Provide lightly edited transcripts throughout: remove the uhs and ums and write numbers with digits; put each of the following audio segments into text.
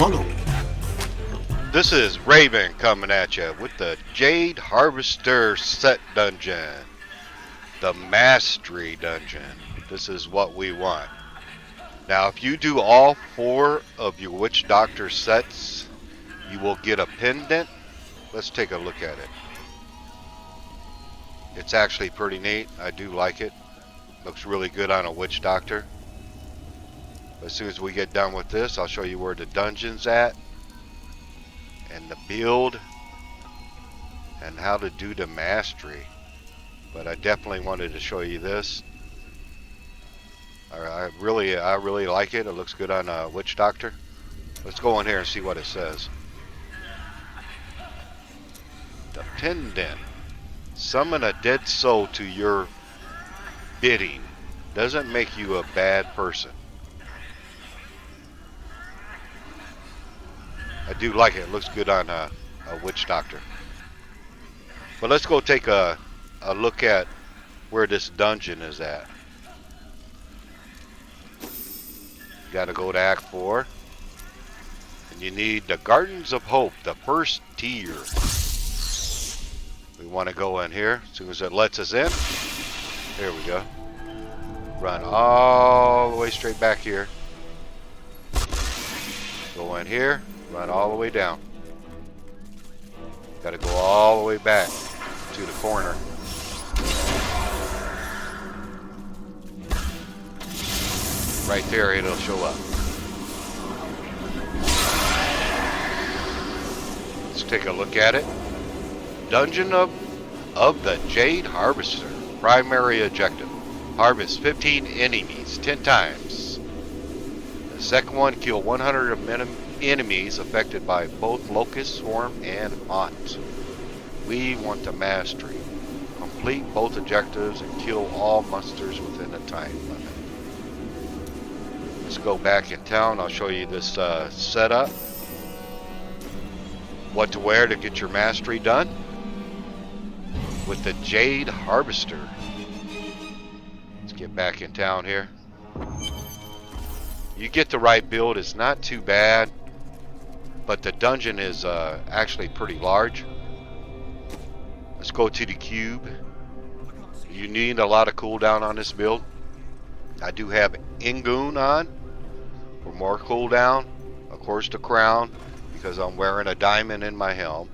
Follow. This is Raiment coming at you with the Jade Harvester set dungeon. The Mastery dungeon. This is what we want. Now if you do all 4 of your Witch Doctor sets, you will get a pendant. Let's take a look at it. It's actually pretty neat. I do like it. Looks really good on a Witch Doctor. As soon as we get done with this, I'll show you where the dungeon's at, and the build, and how to do the mastery. But I definitely wanted to show you this. I really like it. It looks good on a Witch Doctor. Let's go in here and see what it says. The pendant. Summon a dead soul to your bidding. Doesn't make you a bad person. I do like it. It looks good on a Witch Doctor. But let's go take a look at where this dungeon is at. You gotta go to Act 4. And you need the Gardens of Hope, the first tier. We want to go in here as soon as it lets us in. There we go. Run all the way straight back here. Go in here. Run all the way down. Got to go all the way back to the corner. Right there, it'll show up. Let's take a look at it. Dungeon of the Jade Harvester. Primary objective. Harvest 15 enemies 10 times. The second one, kill 100 enemies affected by both Locust, Swarm, and Haunt. We want the mastery. Complete both objectives and kill all monsters within a time limit. Let's go back in town. I'll show you this setup. What to wear to get your mastery done with the Jade Harvester. Let's get back in town here. You get the right build. It's not too bad. But the dungeon is actually pretty large. Let's go to the cube. You need a lot of cooldown on this build. I do have Ingoon on for more cooldown. Of course the crown, because I'm wearing a diamond in my helm.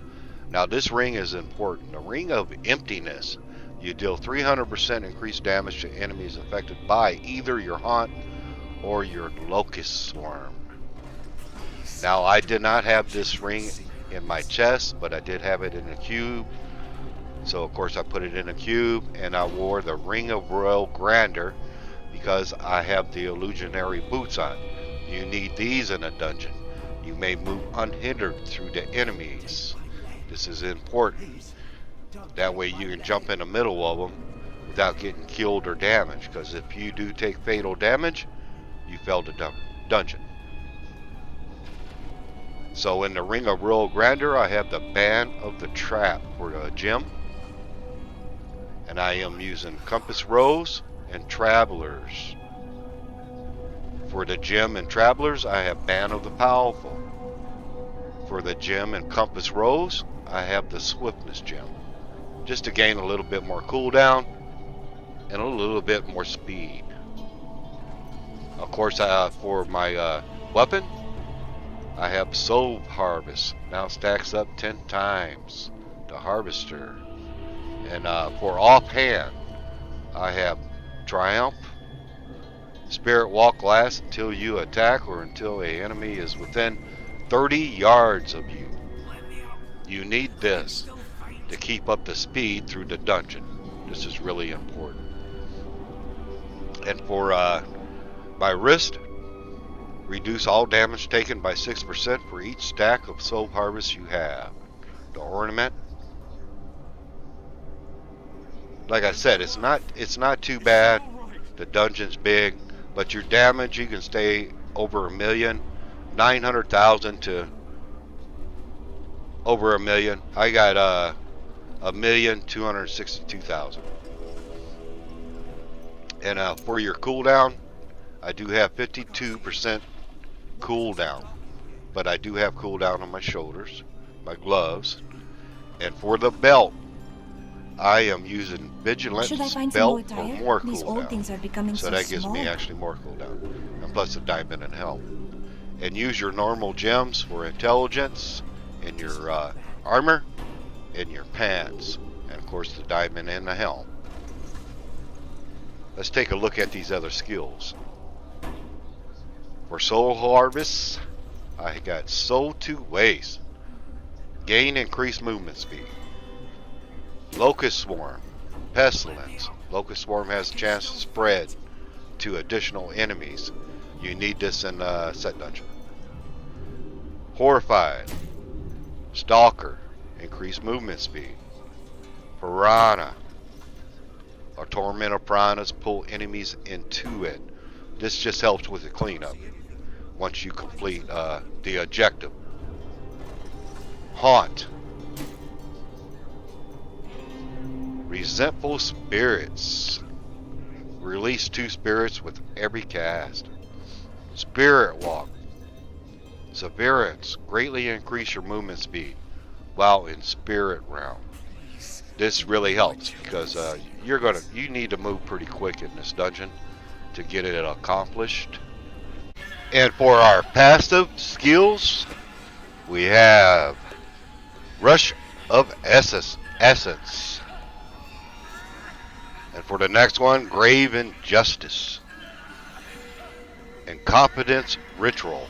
Now this ring is important. The Ring of Emptiness. You deal 300% increased damage to enemies affected by either your Haunt or your Locust Swarm. Now I did not have this ring in my chest, but I did have it in a cube. So of course I put it in a cube, and I wore the Ring of Royal Grandeur because I have the illusionary boots on. You need these in a dungeon. You may move unhindered through the enemies. This is important. That way you can jump in the middle of them without getting killed or damaged, because if you do take fatal damage, you fail the dungeon. So in the Ring of Royal Grandeur, I have the Band of the Trap for the gem. And I am using Compass Rose and Travelers. For the gem and Travelers, I have Band of the Powerful. For the gem and Compass Rose, I have the Swiftness gem. Just to gain a little bit more cooldown and a little bit more speed. Of course, for my weapon, I have Soul Harvest. Now stacks up 10 times. The Harvester. And for offhand, I have Triumph. Spirit Walk lasts until you attack or until an enemy is within 30 yards of you. You need this to keep up the speed through the dungeon. This is really important. And for my wrist, reduce all damage taken by 6% for each stack of Soul Harvest you have. The ornament, like I said, it's not too bad. The dungeon's big, but your damage, you can stay over 1,000,000, 900,000 to over 1,000,000. I got 1,262,000. And for your cooldown, I do have 52% cooldown. but I do have cooldown on my shoulders, my gloves. And for the belt, I am using Vigilance belt for more cooldown. So that gives me actually more cooldown. And plus a diamond and helm. And use your normal gems for intelligence, in your armor, in your pants, and of course the diamond and the helm. Let's take a look at these other skills. For soul harvest, I got soul to waste. Gain increased movement speed. Locust swarm, pestilence. Locust swarm has a chance to spread to additional enemies. You need this in set dungeon. Horrified, stalker, increased movement speed. Piranha, or tormentor piranhas pull enemies into it. This just helps with the cleanup once you complete the objective. Haunt, resentful spirits. Release 2 spirits with every cast. Spirit walk, severance, greatly increase your movement speed while in spirit realm. This really helps because you need to move pretty quick in this dungeon to get it accomplished. And for our passive skills, we have Rush of Essence. And for the next one, Grave Injustice. Incompetence Ritual.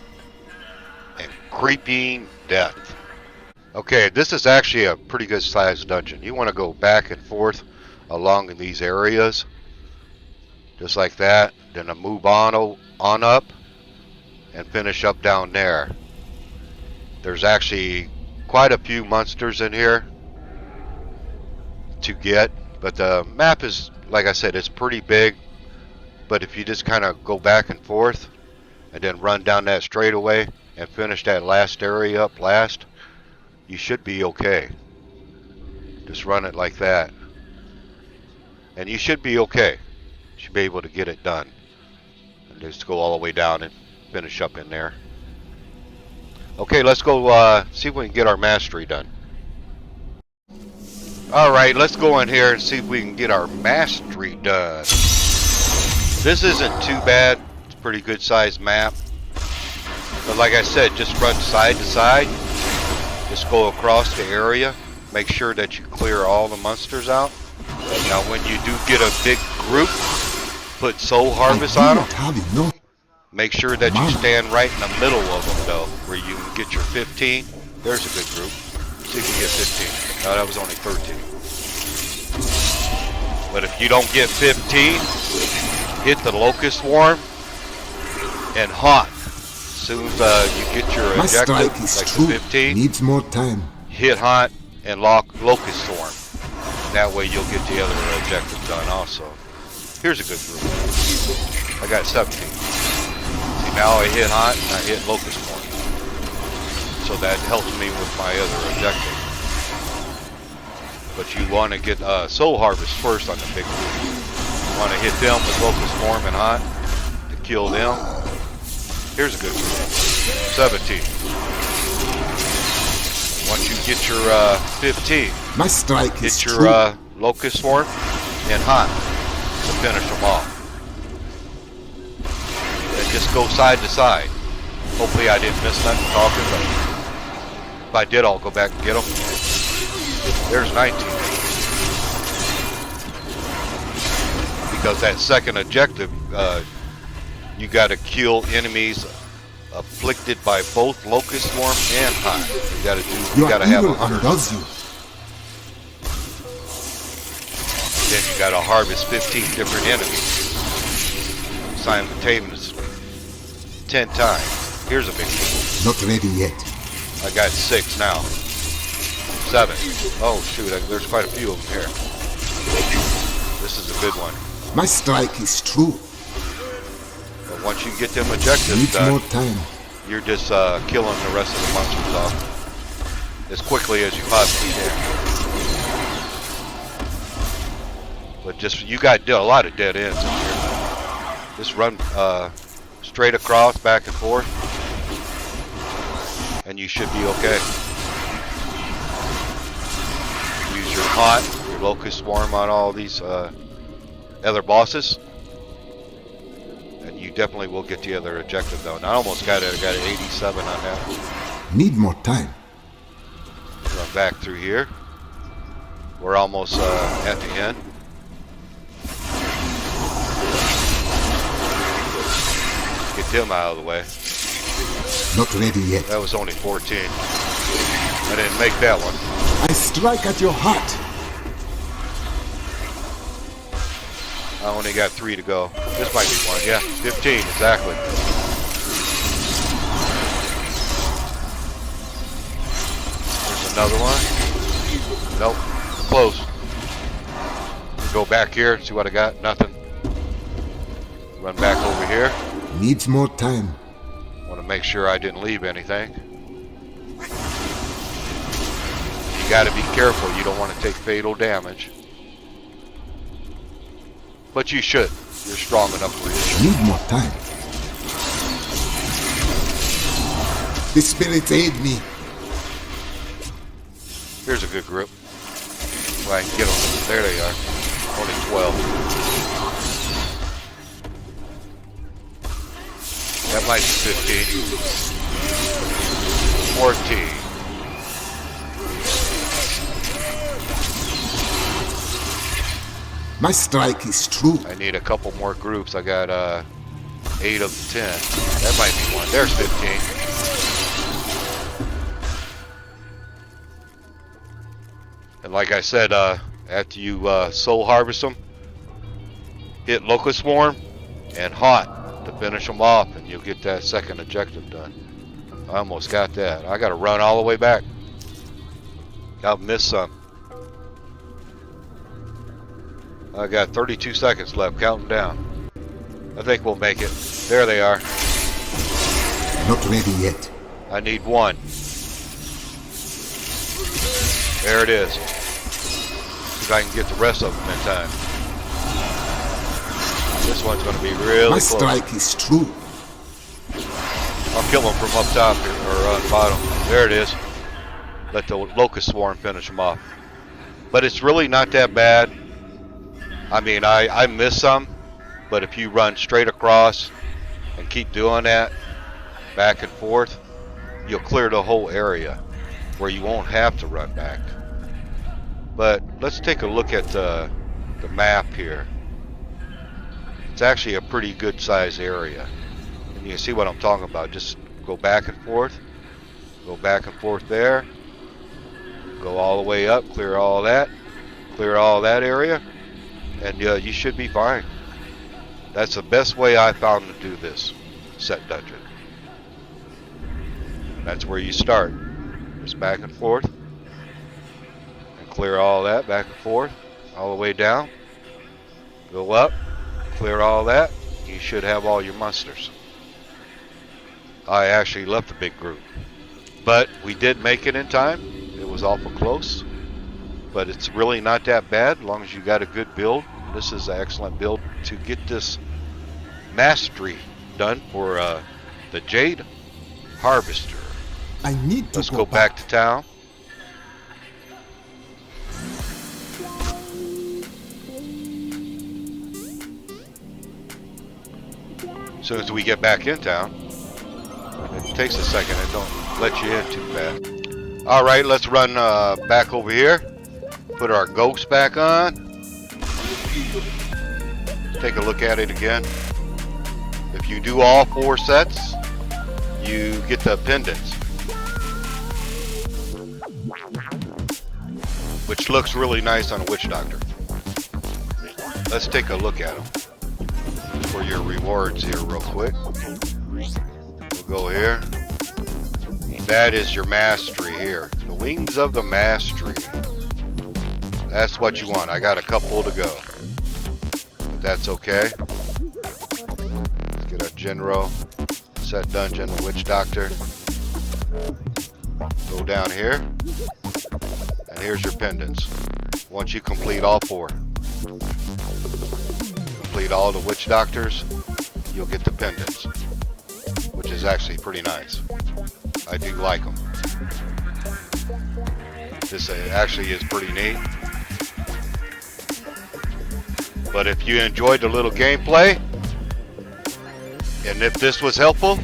And Creeping Death. Okay, this is actually a pretty good sized dungeon. You want to go back and forth along in these areas. Just like that. Then move on up and finish up down there. There's actually quite a few monsters in here to get, but the map is, like I said, it's pretty big. But if you just kind of go back and forth and then run down that straightaway and finish that last area up last, you should be okay. Just run it like that and you should be okay. You should be able to get it done. And just go all the way down and finish up in there. Okay, let's go see if we can get our mastery done. Alright, let's go in here and see if we can get our mastery done. This isn't too bad. It's a pretty good sized map. But like I said, just run side to side. Just go across the area. Make sure that you clear all the monsters out. Now when you do get a big group, put soul harvest on them. Make sure that you stand right in the middle of them though, where you can get your 15. There's a good group. See if you get 15. No, that was only 13. But if you don't get 15, hit the locust swarm and haunt. As soon as you get your objective, like the 15, needs more time. Hit haunt and lock locust swarm. That way you'll get the other objective done also. Here's a good group. I got 17. See, now I hit haunt and I hit locust swarm. So that helps me with my other objective. But you want to get soul harvest first on the big group. You want to hit them with locust swarm and haunt to kill them. Here's a good group. 17. Once you get your 15, my strike hit your locust swarm and haunt to finish them off. And just go side to side. Hopefully I didn't miss nothing talking, but if I did, I'll go back and get them. There's 19. Because that second objective, you got to kill enemies afflicted by both locust swarm and haunt. You got to have 100. Then you got to harvest 15 different enemies simultaneously 10 times. Here's a big one. Not ready yet. I got 6 now. 7. Oh shoot, there's quite a few of them here. This is a good one. My strike is true. But once you get them objectives done, more time. You're just killing the rest of the monsters off as quickly as you possibly can. But just, you got a lot of dead ends in here. Just run straight across, back and forth. you should be okay. Use your haunt, your locust swarm on all these other bosses, and you definitely will get the other objective though. And I almost got it. I got an 87 on that. Need more time. Run back through here. We're almost at the end. Get them out of the way. Not ready yet. That was only 14. I didn't make that one. I strike at your heart. I only got 3 to go. This might be one. Yeah, 15 exactly. There's another one. Nope. Close. Go back here. See what I got? Nothing. Run back over here. Needs more time. Want to make sure I didn't leave anything. You got to be careful. You don't want to take fatal damage. But you should. You're strong enough for it. Need more time. The spirits aid me. Here's a good group. Well, I can get them. There they are. Only 12. That might be 15. 14. My strike is true. I need a couple more groups. I got 8 of the 10. That might be one. There's 15. And like I said, after you soul harvest them, hit Locust Swarm and Haunt to finish them off, and you'll get that second objective done. I almost got that. I got to run all the way back. I'll miss some. I got 32 seconds left, counting down. I think we'll make it. There they are. Not ready yet. I need one. There it is. See if I can get the rest of them in time. This one's going to be really My close. strike is true. I'll kill them from up top here, or bottom. There it is. Let the Locust Swarm finish them off. But it's really not that bad. I mean, I miss some, but if you run straight across and keep doing that, back and forth, you'll clear the whole area where you won't have to run back. But let's take a look at the map here. It's actually a pretty good size area. And you can see what I'm talking about. Just go back and forth there, go all the way up, clear all that area, and you should be fine. That's the best way I found to do this set dungeon. That's where you start. Just back and forth. And clear all that, back and forth, all the way down. Go up, clear all that. You should have all your monsters. I actually left a big group. But we did make it in time. It was awful close. But it's really not that bad as long as you got a good build. This is an excellent build to get this mastery done for the Jade Harvester. I need to Let's go back to town. As soon as we get back in town, it takes a second. It don't let you in too fast. All right, let's run back over here. Put our ghost back on. Take a look at it again. If you do all 4 sets, you get the pendants, which looks really nice on a witch doctor. Let's take a look at them for your rewards here real quick. We'll go here. That is your mastery here. The wings of the mastery. That's what you want. I got a couple to go. But that's okay. Let's get a general set dungeon, witch doctor. Go down here. And here's your pendants. Once you complete all 4. Complete all the witch doctors, you'll get the pendants, which is actually pretty nice. I do like them. This actually is pretty neat. But if you enjoyed the little gameplay, and if this was helpful,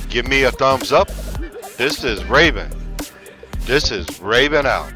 give me a thumbs up. This is Raven. This is Raven out.